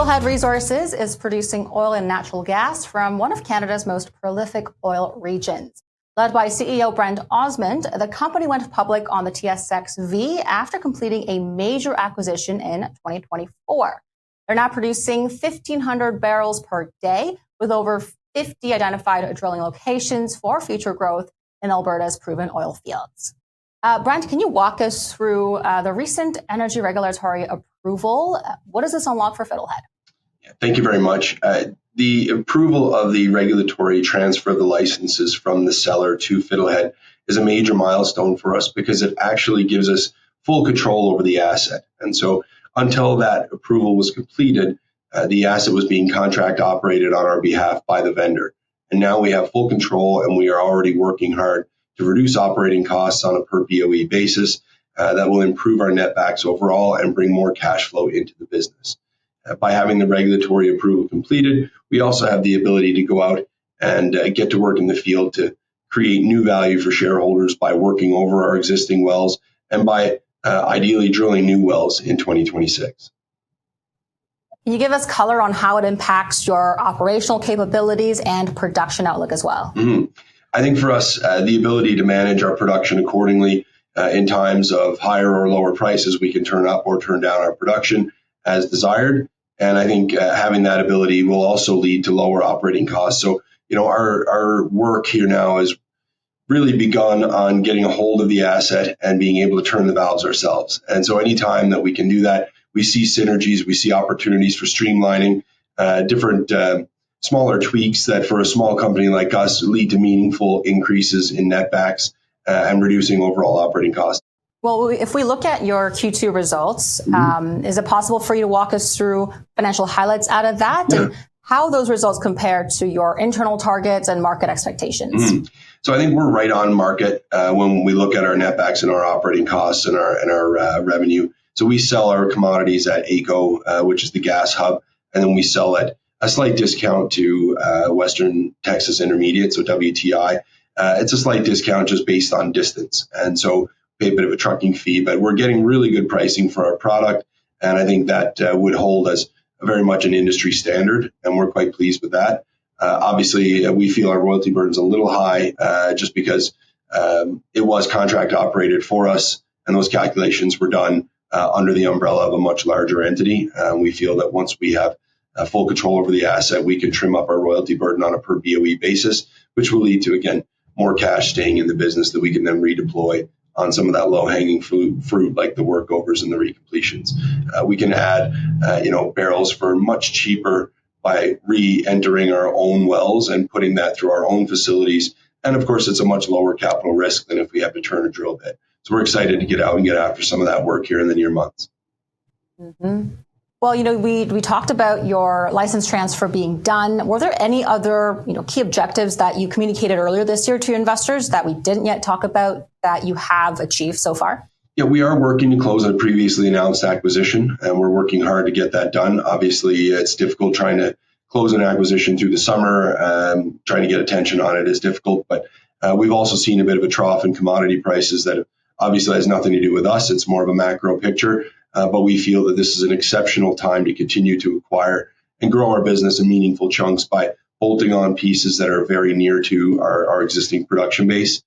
Fiddlehead Resources is producing oil and natural gas from one of Canada's most prolific oil regions. Led by CEO Brent Osmond, the company went public on the TSXV after completing a major acquisition in 2024. They're now producing 1,500 barrels per day with over 50 identified drilling locations for future growth in Alberta's proven oil fields. Brent, can you walk us through the recent energy regulatory approval? What does this unlock for Fiddlehead? Thank you very much. The approval of the regulatory transfer of the licenses from the seller to Fiddlehead is a major milestone for us because it actually gives us full control over the asset. And so until that approval was completed, the asset was being contract operated on our behalf by the vendor. And now we have full control, and we are already working hard to reduce operating costs on a per BOE basis. That will improve our netbacks overall and bring more cash flow into the business. By having the regulatory approval completed, we also have the ability to go out and get to work in the field to create new value for shareholders by working over our existing wells and by ideally drilling new wells in 2026. Can you give us color on how it impacts your operational capabilities and production outlook as well? I think for us, the ability to manage our production accordingly in times of higher or lower prices, we can turn up or turn down our production as desired. And I think having that ability will also lead to lower operating costs. So, our work here now has really begun on getting a hold of the asset and being able to turn the valves ourselves. And so anytime that we can do that, we see synergies, we see opportunities for streamlining, different smaller tweaks that for a small company like us lead to meaningful increases in netbacks and reducing overall operating costs. Well, if we look at your Q2 results, is it possible for you to walk us through financial highlights out of that and how those results compare to your internal targets and market expectations? So I think we're right on market when we look at our netbacks and our operating costs and our revenue. So we sell our commodities at AECO, which is the gas hub, and then we sell at a slight discount to Western Texas Intermediate, so WTI. It's a slight discount just based on distance. And so pay a bit of a trucking fee, but we're getting really good pricing for our product. And I think that would hold as very much an industry standard, and we're quite pleased with that. Obviously, we feel our royalty burden's a little high just because it was contract operated for us, and those calculations were done under the umbrella of a much larger entity. We feel that once we have full control over the asset, we can trim up our royalty burden on a per BOE basis, which will lead to, again, more cash staying in the business that we can then redeploy on some of that low-hanging fruit like the workovers and the recompletions. We can add, barrels for much cheaper by re-entering our own wells and putting that through our own facilities. And of course, it's a much lower capital risk than if we have to turn a drill bit. So we're excited to get out and get after some of that work here in the near months. Well, we talked about your license transfer being done. Were there any other, key objectives that you communicated earlier this year to your investors that we didn't yet talk about that you have achieved so far? Yeah, we are working to close a previously announced acquisition, and we're working hard to get that done. Obviously, it's difficult trying to close an acquisition through the summer. Trying to get attention on it is difficult, but we've also seen a bit of a trough in commodity prices that obviously has nothing to do with us. It's more of a macro picture. But we feel that this is an exceptional time to continue to acquire and grow our business in meaningful chunks by bolting on pieces that are very near to our existing production base.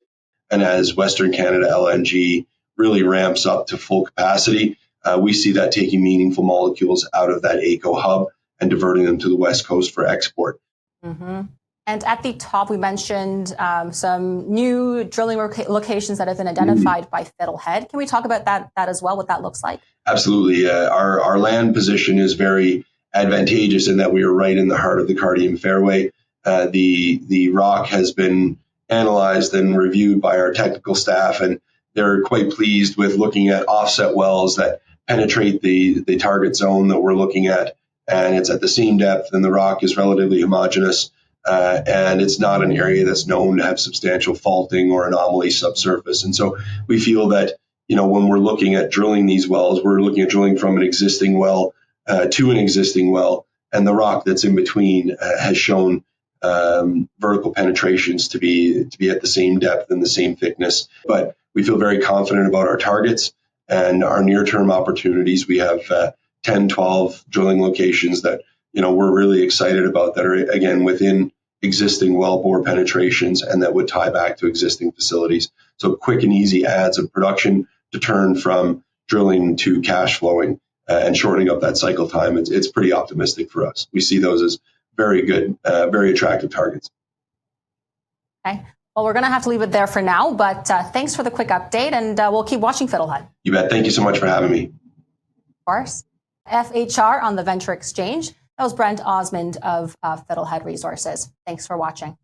And as Western Canada LNG really ramps up to full capacity, we see that taking meaningful molecules out of that AECO hub and diverting them to the West Coast for export. And at the top, we mentioned some new drilling locations that have been identified by Fiddlehead. Can we talk about that as well, what that looks like? Absolutely. Our land position is very advantageous in that we are right in the heart of the Cardium Fairway. The rock has been analyzed and reviewed by our technical staff, and they're quite pleased with looking at offset wells that penetrate the target zone that we're looking at. And it's at the same depth, and the rock is relatively homogeneous. And it's not an area that's known to have substantial faulting or anomaly subsurface. And so we feel that, when we're looking at drilling these wells, we're looking at drilling from an existing well to an existing well. And the rock that's in between has shown vertical penetrations to be at the same depth and the same thickness. But we feel very confident about our targets and our near-term opportunities. We have 10, 12 drilling locations that, we're really excited about that are, again, within existing wellbore penetrations and that would tie back to existing facilities. So quick and easy adds of production to turn from drilling to cash flowing and shortening up that cycle time. It's pretty optimistic for us. We see those as very good, very attractive targets. Okay. Well, we're going to have to leave it there for now, but thanks for the quick update, and we'll keep watching Fiddlehead. You bet. Thank you so much for having me. Of course. FHR on the Venture Exchange. That was Brent Osmond of Fiddlehead Resources. Thanks for watching.